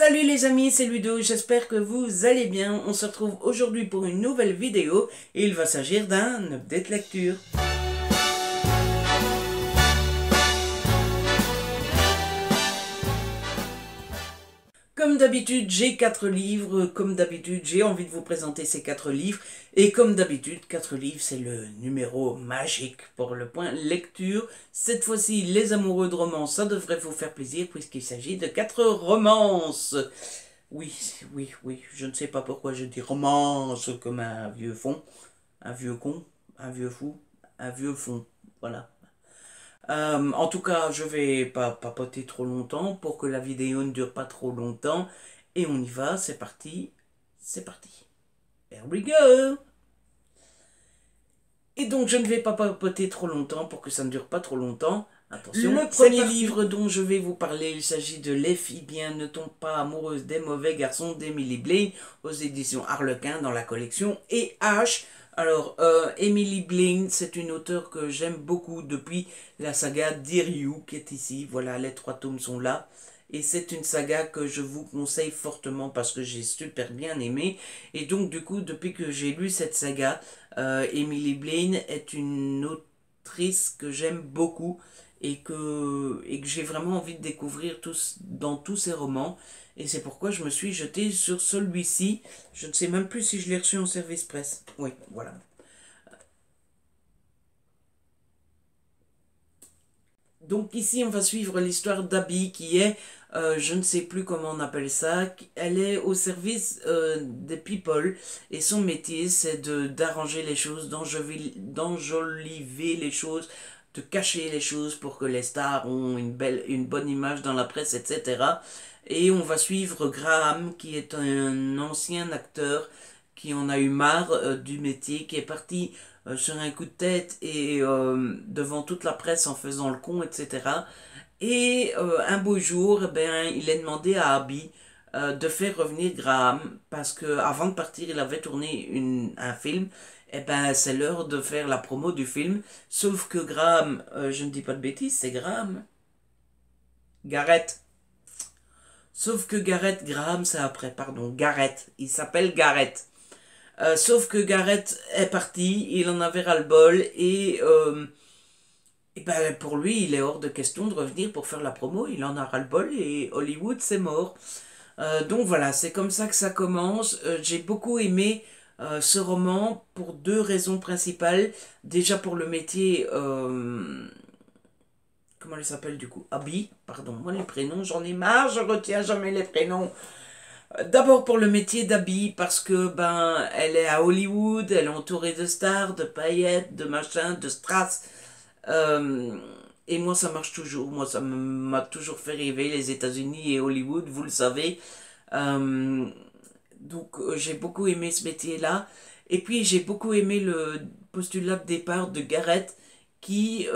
Salut les amis, c'est Ludo, j'espère que vous allez bien. On se retrouve aujourd'hui pour une nouvelle vidéo et il va s'agir d'un update lecture. Comme d'habitude, j'ai 4 livres. Comme d'habitude, j'ai envie de vous présenter ces 4 livres. Et comme d'habitude, 4 livres, c'est le numéro magique pour le point lecture. Cette fois-ci, les amoureux de romance, ça devrait vous faire plaisir puisqu'il s'agit de 4 romances. Oui, oui, je ne sais pas pourquoi je dis romance comme un vieux fond, un vieux con, un vieux fou, un vieux fond. Voilà. En tout cas, je vais pas papoter trop longtemps pour que la vidéo ne dure pas trop longtemps. Et on y va, c'est parti, c'est parti. Here we go! Et donc, je ne vais pas papoter trop longtemps pour que ça ne dure pas trop longtemps. Attention, le premier livre dont je vais vous parler, il s'agit de Les filles bien ne tombent pas amoureuses des mauvais garçons d'Emily Blaine aux éditions Harlequin dans la collection E.H. Alors, Emily Blaine, c'est une auteure que j'aime beaucoup depuis la saga Dear You qui est ici. Voilà, les 3 tomes sont là. Et c'est une saga que je vous conseille fortement parce que j'ai super bien aimé. Et donc, du coup, depuis que j'ai lu cette saga, Emily Blaine est une autrice que j'aime beaucoup et que j'ai vraiment envie de découvrir dans tous ses romans. Et c'est pourquoi je me suis jetée sur celui-ci. Je ne sais même plus si je l'ai reçu en service presse. Oui, voilà. Donc ici, on va suivre l'histoire d'Abby qui est, je ne sais plus comment on appelle ça, elle est au service des people et son métier c'est d'arranger les choses, d'enjoliver les choses, de cacher les choses pour que les stars ont une bonne image dans la presse, etc. Et on va suivre Graham qui est un ancien acteur qui en a eu marre du métier, qui est parti sur un coup de tête et devant toute la presse en faisant le con, etc. Et un beau jour, eh ben, il a demandé à Abby de faire revenir Graham parce que avant de partir, il avait tourné un film. Et ben, c'est l'heure de faire la promo du film. Sauf que Graham, je ne dis pas de bêtises, c'est Graham. Gareth. Sauf que Graham, c'est après, pardon, Gareth. Il s'appelle Gareth. Sauf que Gareth est parti, il en avait ras-le-bol et ben pour lui, il est hors de question de revenir pour faire la promo, il en a ras-le-bol et Hollywood, c'est mort. Donc voilà, c'est comme ça que ça commence. J'ai beaucoup aimé ce roman pour 2 raisons principales. Déjà pour le métier, comment elle s'appelle du coup? Abby, pardon, moi les prénoms, j'en ai marre, je retiens jamais les prénoms. D'abord pour le métier d'Abby, parce que ben elle est à Hollywood, elle est entourée de stars, de paillettes, de machins, de strass. Euh, et moi ça marche toujours, moi ça m'a toujours fait rêver les États-Unis et Hollywood, vous le savez. Euh, j'ai beaucoup aimé ce métier-là. Et puis j'ai beaucoup aimé le postulat de départ de Gareth qui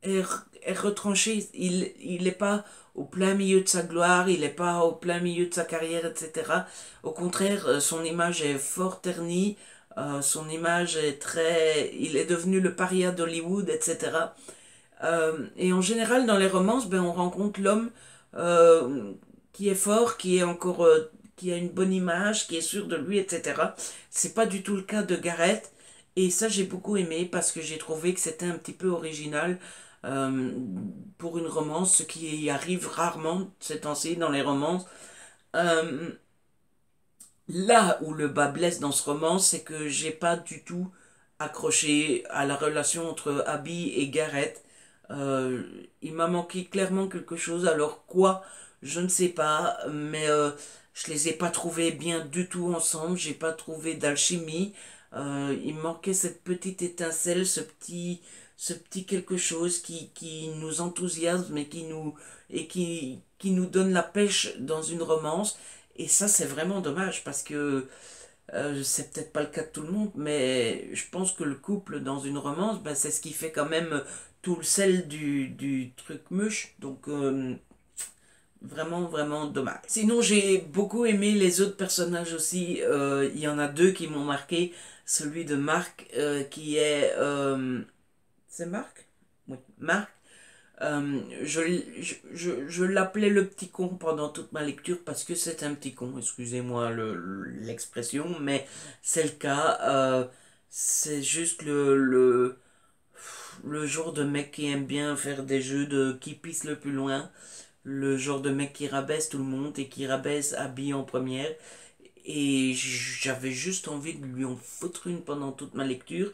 est retranché. Il n'est pas au plein milieu de sa gloire, il n'est pas au plein milieu de sa carrière, etc. Au contraire, son image est fort ternie, son image est très... Il est devenu le paria d'Hollywood, etc. Et en général, dans les romances, ben, on rencontre l'homme qui est fort, qui est encore... qui a une bonne image, qui est sûr de lui, etc. C'est pas du tout le cas de Gareth. Et ça, j'ai beaucoup aimé parce que j'ai trouvé que c'était un petit peu original euh, pour une romance, ce qui arrive rarement ces temps-ci dans les romances. Euh, Là où le bas blesse dans ce roman, c'est que j'ai pas du tout accroché à la relation entre Abby et Gareth. Euh, il m'a manqué clairement quelque chose, alors quoi, je ne sais pas, mais je les ai pas trouvés bien du tout ensemble, j'ai pas trouvé d'alchimie. Il manquait cette petite étincelle, ce petit quelque chose qui nous enthousiasme et qui nous donne la pêche dans une romance. Et ça, c'est vraiment dommage parce que c'est peut-être pas le cas de tout le monde, mais je pense que le couple dans une romance, ben, c'est ce qui fait quand même tout le sel du truc mûche. Donc, vraiment, vraiment dommage. Sinon, j'ai beaucoup aimé les autres personnages aussi. Il y en a 2 qui m'ont marqué. Celui de Marc, qui est... c'est Marc? Oui, Marc. Je l'appelais le petit con pendant toute ma lecture parce que c'est un petit con, excusez-moi l'expression, mais c'est le cas. C'est juste le genre de mec qui aime bien faire des jeux de qui pisse le plus loin, le genre de mec qui rabaisse tout le monde et qui rabaisse Abby en première. Et j'avais juste envie de lui en foutre une pendant toute ma lecture.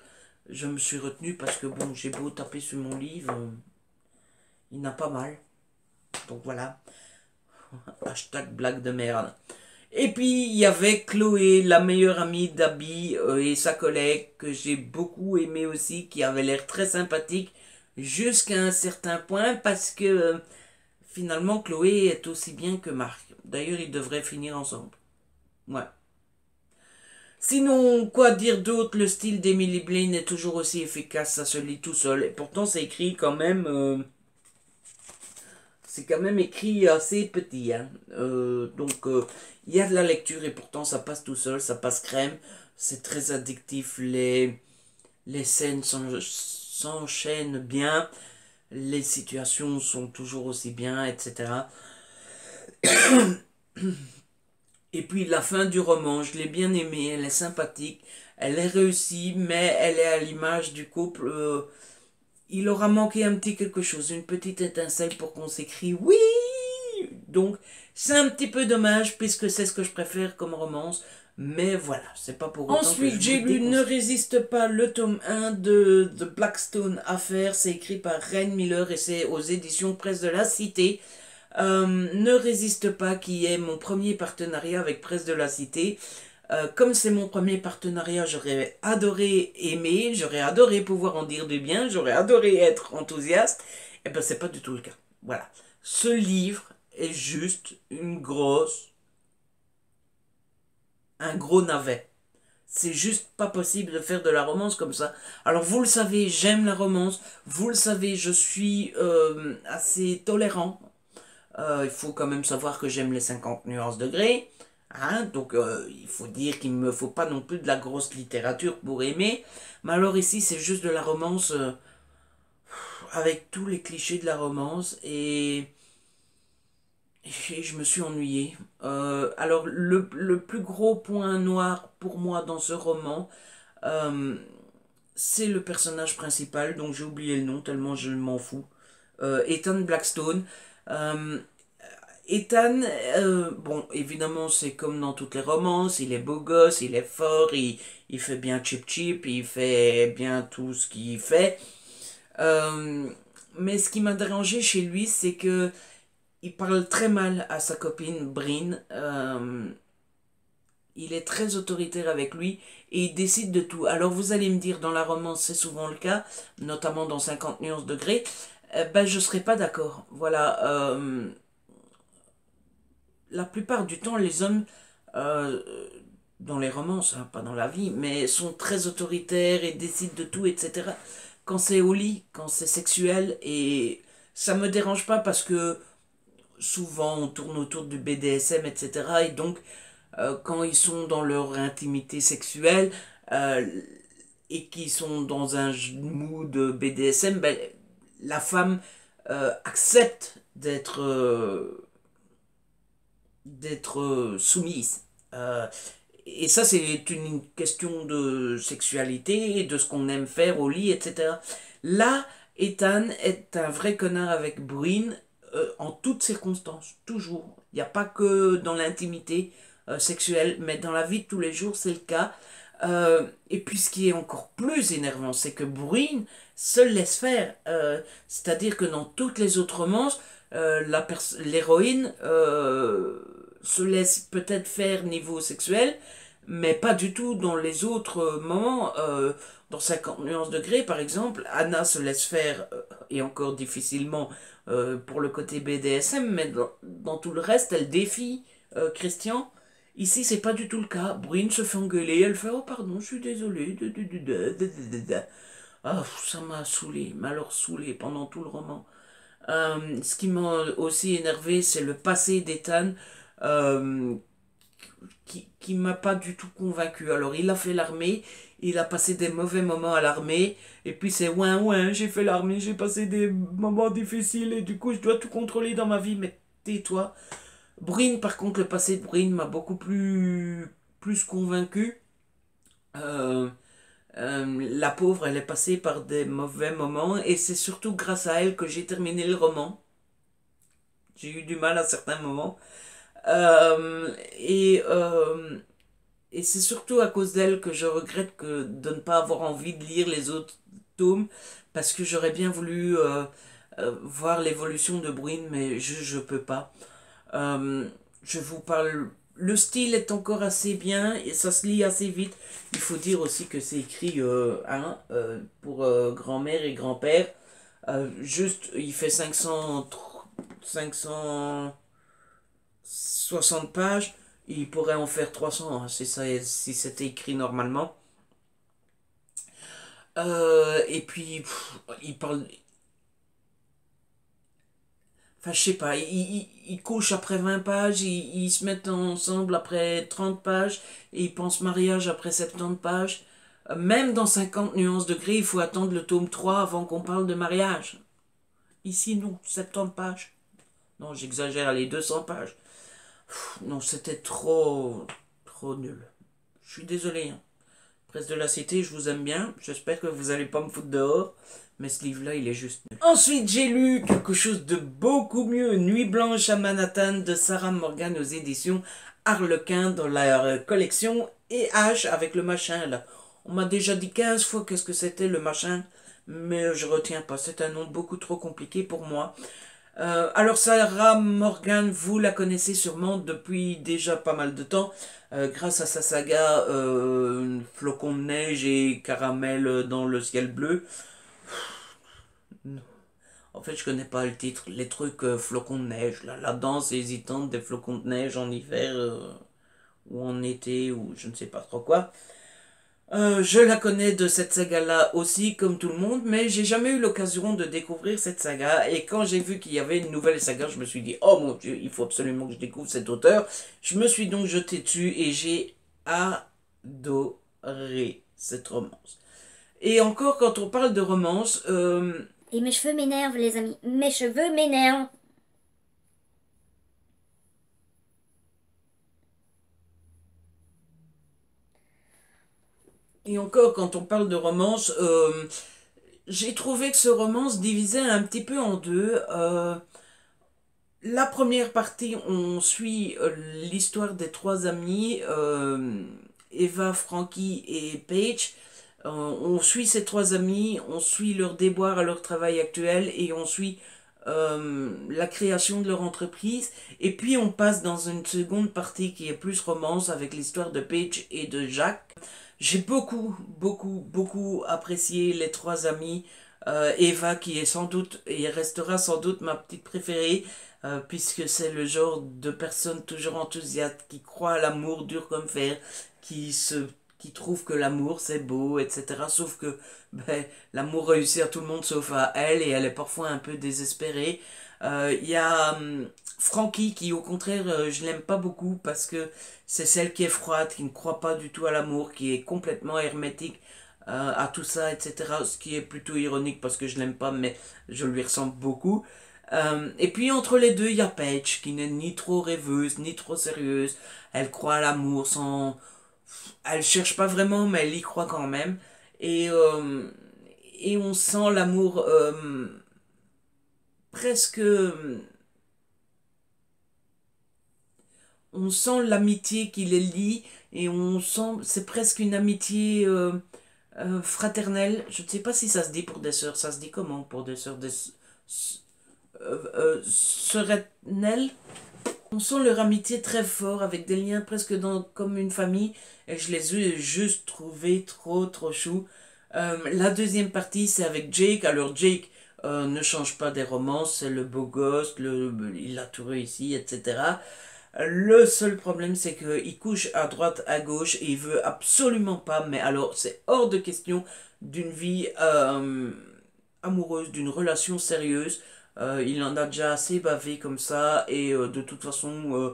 Je me suis retenu parce que bon, j'ai beau taper sur mon livre, il n'a pas mal. Donc voilà, hashtag blague de merde. Et puis il y avait Chloé, la meilleure amie d'Abby et sa collègue que j'ai beaucoup aimé aussi, qui avait l'air très sympathique jusqu'à un certain point parce que finalement Chloé est aussi bien que Marc. D'ailleurs ils devraient finir ensemble. Ouais. Sinon, quoi dire d'autre? Le style d'Emily Blaine est toujours aussi efficace, ça se lit tout seul. Et pourtant c'est écrit quand même... c'est quand même écrit assez petit, hein. Donc, il y a de la lecture et pourtant ça passe tout seul, ça passe crème. C'est très addictif, les scènes s'enchaînent bien, les situations sont toujours aussi bien, etc. Et puis la fin du roman, je l'ai bien aimée, elle est sympathique, elle est réussie, mais elle est à l'image du couple. Il aura manqué un petit quelque chose, une petite étincelle pour qu'on s'écrie oui. Donc c'est un petit peu dommage puisque c'est ce que je préfère comme romance. Mais voilà, c'est pas pour autant ensuite, que j'ai lu Ne résiste pas, le tome 1 de The Blackstone Affair. C'est écrit par Reine Miller et c'est aux éditions Presse de la Cité. Ne résiste pas, qui est mon premier partenariat avec Presse de la Cité. Comme c'est mon premier partenariat, j'aurais adoré aimer, j'aurais adoré pouvoir en dire du bien, j'aurais adoré être enthousiaste. Et ben c'est pas du tout le cas. Voilà. Ce livre est juste un gros navet. C'est juste pas possible de faire de la romance comme ça. Alors vous le savez, j'aime la romance. Vous le savez, je suis assez tolérant. Il faut quand même savoir que j'aime les 50 nuances de Grey. Hein, donc il faut dire qu'il ne me faut pas non plus de la grosse littérature pour aimer. Mais alors ici c'est juste de la romance avec tous les clichés de la romance et je me suis ennuyé. Alors le plus gros point noir pour moi dans ce roman, euh, c'est le personnage principal dont j'ai oublié le nom tellement je m'en fous. Ethan Blackstone. Euh, Ethan, bon, évidemment, c'est comme dans toutes les romances, il est beau gosse, il est fort, il fait bien chip chip, il fait bien tout ce qu'il fait. Euh, mais ce qui m'a dérangé chez lui, c'est que il parle très mal à sa copine Bryn. Il est très autoritaire avec lui et il décide de tout. Alors vous allez me dire, dans la romance, c'est souvent le cas, notamment dans 50 nuances de Grey. Ben, je serais pas d'accord. Voilà. La plupart du temps, les hommes, euh, dans les romances, hein, pas dans la vie, mais sont très autoritaires et décident de tout, etc. Quand c'est au lit, quand c'est sexuel, et ça me dérange pas parce que souvent on tourne autour du BDSM, etc. Et donc, quand ils sont dans leur intimité sexuelle euh, et qu'ils sont dans un mood BDSM, ben, la femme accepte d'être soumise. Et ça, c'est une question de sexualité, de ce qu'on aime faire au lit, etc. Là, Ethan est un vrai connard avec Breen en toutes circonstances, toujours. Il n'y a pas que dans l'intimité sexuelle, mais dans la vie de tous les jours, c'est le cas. Et puis ce qui est encore plus énervant, c'est que Breen se laisse faire. C'est-à-dire que dans toutes les autres romances, l'héroïne se laisse peut-être faire niveau sexuel, mais pas du tout dans les autres moments. Dans 50 nuances de Grey, par exemple, Anna se laisse faire, et encore difficilement pour le côté BDSM, mais dans tout le reste, elle défie Christian. Ici, c'est pas du tout le cas. Brune se fait engueuler, elle fait oh pardon, je suis désolée. Ah, ça m'a saoulé, m'a alors saoulé pendant tout le roman. Ce qui m'a aussi énervé, c'est le passé d'Ethan, euh, qui m'a pas du tout convaincu. Alors, il a fait l'armée, il a passé des mauvais moments à l'armée, et puis c'est ouin ouin, j'ai fait l'armée, j'ai passé des moments difficiles, et du coup, je dois tout contrôler dans ma vie, mais tais-toi. Breen, par contre, le passé de Breen m'a beaucoup plus convaincu. Euh, la pauvre, elle est passée par des mauvais moments, et c'est surtout grâce à elle que j'ai terminé le roman. J'ai eu du mal à certains moments. Euh, et euh, et c'est surtout à cause d'elle que je regrette de ne pas avoir envie de lire les autres tomes, parce que j'aurais bien voulu voir l'évolution de Breen, mais je peux pas. Euh, je vous parle. Le style est encore assez bien et ça se lit assez vite. Il faut dire aussi que c'est écrit pour grand-mère et grand-père. Juste, il fait 560 pages. Il pourrait en faire 300 hein, si c'était écrit normalement. Et puis, il parle. Enfin, je sais pas, ils couchent après 20 pages, ils se mettent ensemble après 30 pages, et ils pensent mariage après 70 pages. Même dans 50 nuances de gris, il faut attendre le tome 3 avant qu'on parle de mariage. Ici, non, 70 pages. Non, j'exagère, allez, 200 pages. Non, c'était trop nul. Je suis désolé, hein. Presse de la Cité, je vous aime bien. J'espère que vous allez pas me foutre dehors. Mais ce livre-là, il est juste nul. Ensuite, j'ai lu quelque chose de beaucoup mieux. Nuit blanche à Manhattan de Sarah Morgan aux éditions Harlequin dans la collection et H avec le machin là. On m'a déjà dit 15 fois qu'est-ce que c'était le machin. Mais je retiens pas. C'est un nom beaucoup trop compliqué pour moi. Alors Sarah Morgan, vous la connaissez sûrement depuis déjà pas mal de temps, grâce à sa saga Flocon de neige et Caramel dans le ciel bleu. Non. En fait, je connais pas le titre. Les trucs Flocons de neige, la danse hésitante des flocons de neige en hiver ou en été ou je ne sais pas trop quoi. Je la connais de cette saga-là aussi, comme tout le monde, mais j'ai jamais eu l'occasion de découvrir cette saga. Et quand j'ai vu qu'il y avait une nouvelle saga, je me suis dit, oh mon Dieu, il faut absolument que je découvre cet auteur. Je me suis donc jeté dessus et j'ai adoré cette romance. Et encore, quand on parle de romance, Et mes cheveux m'énervent, les amis. Mes cheveux m'énervent. et encore, quand on parle de romance, j'ai trouvé que ce roman se divisait un petit peu en deux. La première partie, on suit l'histoire des trois amis, Eva, Frankie et Paige. On suit ces trois amis, on suit leurs déboires à leur travail actuel et on suit la création de leur entreprise. Et puis on passe dans une seconde partie qui est plus romance avec l'histoire de Paige et de Jacques. J'ai beaucoup apprécié les trois amis. Eva qui est sans doute et restera sans doute ma petite préférée puisque c'est le genre de personne toujours enthousiaste qui croit à l'amour dur comme fer, qui se qui trouve que l'amour c'est beau, etc. Sauf que l'amour réussit à tout le monde sauf à elle et elle est parfois un peu désespérée. Il y a Frankie qui au contraire je l'aime pas beaucoup parce que c'est celle qui est froide, qui ne croit pas du tout à l'amour, qui est complètement hermétique à tout ça, etc. Ce qui est plutôt ironique parce que je l'aime pas mais je lui ressemble beaucoup. Et puis entre les deux, il y a Paige qui n'est ni trop rêveuse ni trop sérieuse. Elle croit à l'amour sans. Elle cherche pas vraiment, mais elle y croit quand même. Et, euh, et on sent l'amour presque. On sent l'amitié qui les lie et on sent. C'est presque une amitié fraternelle. Je ne sais pas si ça se dit pour des sœurs. Ça se dit comment pour des sœurs sœurnelles. On sent leur amitié très fort, avec des liens presque comme une famille, et je les ai juste trouvés trop chou. La deuxième partie, c'est avec Jake. Alors Jake ne change pas des romances, c'est le beau gosse, il a tout réussi, etc. Le seul problème, c'est qu'il couche à droite, à gauche, et il veut absolument pas, mais alors c'est hors de question d'une vie amoureuse, d'une relation sérieuse. Il en a déjà assez bavé comme ça, et de toute façon,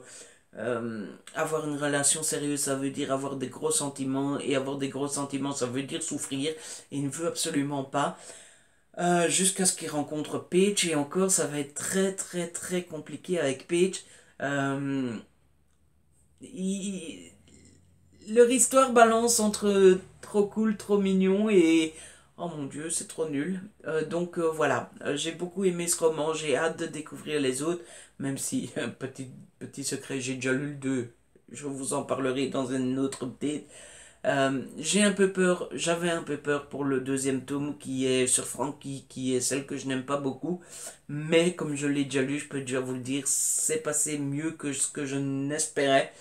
Avoir une relation sérieuse, ça veut dire avoir des gros sentiments, et avoir des gros sentiments, ça veut dire souffrir. Il ne veut absolument pas. Jusqu'à ce qu'il rencontre Paige, et encore, ça va être très très très compliqué avec Paige. Euh, il- Leur histoire balance entre trop cool, trop mignon et oh mon dieu, c'est trop nul. Voilà, j'ai beaucoup aimé ce roman, j'ai hâte de découvrir les autres, même si, un petit secret, j'ai déjà lu le 2. Je vous en parlerai dans une autre update. J'ai un peu peur, j'avais un peu peur pour le deuxième tome qui est sur Frankie, qui est celle que je n'aime pas beaucoup. Mais comme je l'ai déjà lu, je peux déjà vous le dire, c'est passé mieux que ce que je n'espérais.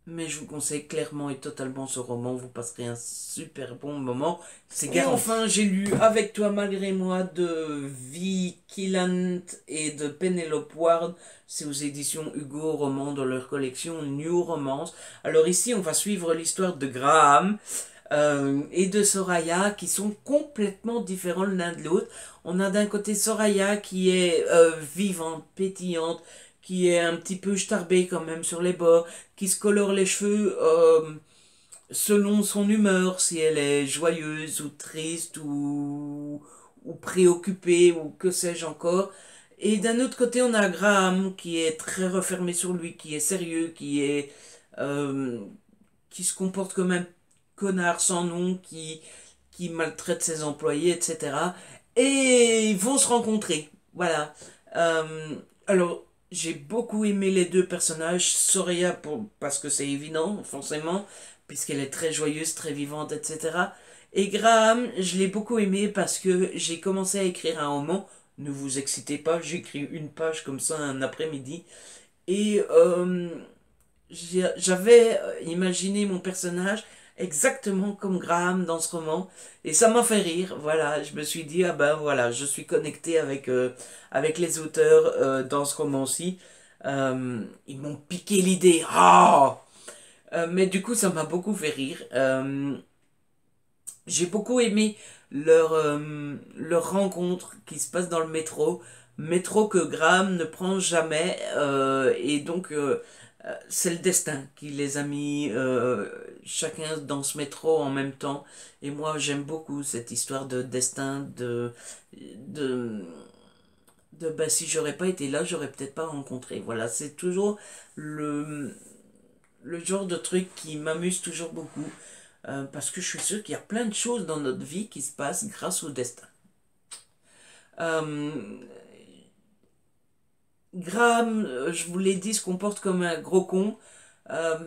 Mais je vous conseille clairement et totalement ce roman, vous passerez un super bon moment, c'est garanti. Et enfin, j'ai lu Avec toi malgré moi de Vi Killant et de Penelope Ward, c'est aux éditions Hugo Roman dans leur collection New Romance. Alors ici, on va suivre l'histoire de Graham et de Soraya qui sont complètement différents l'un de l'autre. On a d'un côté Soraya qui est vivante, pétillante, qui est un petit peu starbée quand même sur les bords, qui se colore les cheveux selon son humeur, si elle est joyeuse ou triste ou préoccupée ou que sais-je encore. Et d'un autre côté, on a Graham qui est très refermé sur lui, qui est sérieux, euh, qui se comporte comme un connard sans nom, qui maltraite ses employés, etc. Et ils vont se rencontrer. Voilà. Alors, j'ai beaucoup aimé les deux personnages. Soraya, parce que c'est évident, forcément, puisqu'elle est très joyeuse, très vivante, etc. Et Graham, je l'ai beaucoup aimé parce que j'ai commencé à écrire un roman. Ne vous excitez pas, j'écris une page comme ça un après-midi. Et j'avais imaginé mon personnage exactement comme Graham dans ce roman et ça m'a fait rire. Voilà, je me suis dit ah ben voilà, je suis connecté avec les auteurs dans ce roman-ci. Ils m'ont piqué l'idée. Mais du coup, ça m'a beaucoup fait rire. J'ai beaucoup aimé leur rencontre qui se passe dans le métro que Graham ne prend jamais, et donc c'est le destin qui les a mis chacun dans ce métro en même temps. Et moi, j'aime beaucoup cette histoire de destin, de, bah, si j'aurais pas été là, j'aurais peut-être pas rencontré. Voilà, c'est toujours le, le genre de truc qui m'amuse toujours beaucoup. Parce que je suis sûr qu'il y a plein de choses dans notre vie qui se passent grâce au destin. Euh, Graham, je vous l'ai dit, se comporte comme un gros con,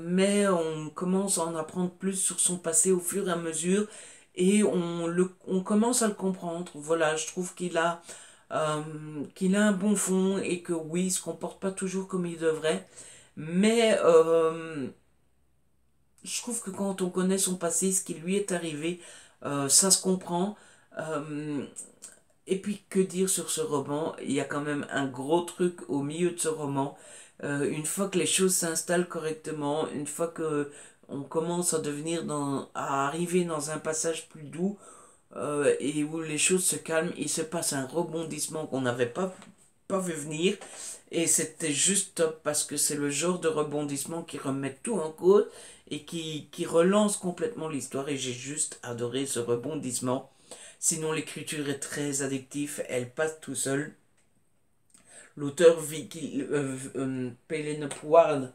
mais on commence à en apprendre plus sur son passé au fur et à mesure, et on commence à le comprendre. Voilà, je trouve qu'il a un bon fond, et que oui, il se comporte pas toujours comme il devrait, mais je trouve que quand on connaît son passé, ce qui lui est arrivé, ça se comprend. Euh, et puis, que dire sur ce roman? Il y a quand même un gros truc au milieu de ce roman. Une fois que les choses s'installent correctement, une fois que on commence à arriver dans un passage plus doux, et où les choses se calment, il se passe un rebondissement qu'on n'avait pas vu venir. Et c'était juste top parce que c'est le genre de rebondissement qui remet tout en cause et qui relance complètement l'histoire. Et j'ai juste adoré ce rebondissement. Sinon, l'écriture est très addictive, elle passe tout seul. L'auteur Vicky Penelope Ward,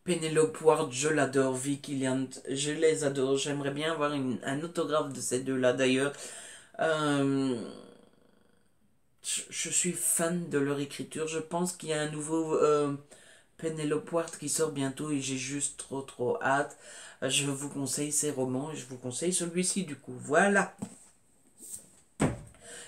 Penelope Ward, je l'adore, Vicky Liant, je les adore. J'aimerais bien avoir un autographe de ces deux-là d'ailleurs. Euh, je suis fan de leur écriture. Je pense qu'il y a un nouveau Penelope Ward qui sort bientôt et j'ai juste trop hâte. Je vous conseille ces romans et je vous conseille celui-ci du coup. Voilà.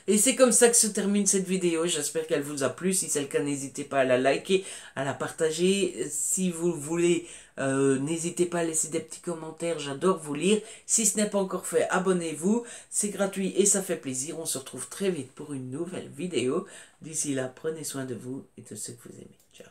Et c'est comme ça que se termine cette vidéo. J'espère qu'elle vous a plu. Si c'est le cas, n'hésitez pas à la liker, à la partager. Si vous voulez, n'hésitez pas à laisser des petits commentaires. J'adore vous lire. Si ce n'est pas encore fait, abonnez-vous. C'est gratuit et ça fait plaisir. On se retrouve très vite pour une nouvelle vidéo. D'ici là, prenez soin de vous et de ceux que vous aimez. Ciao.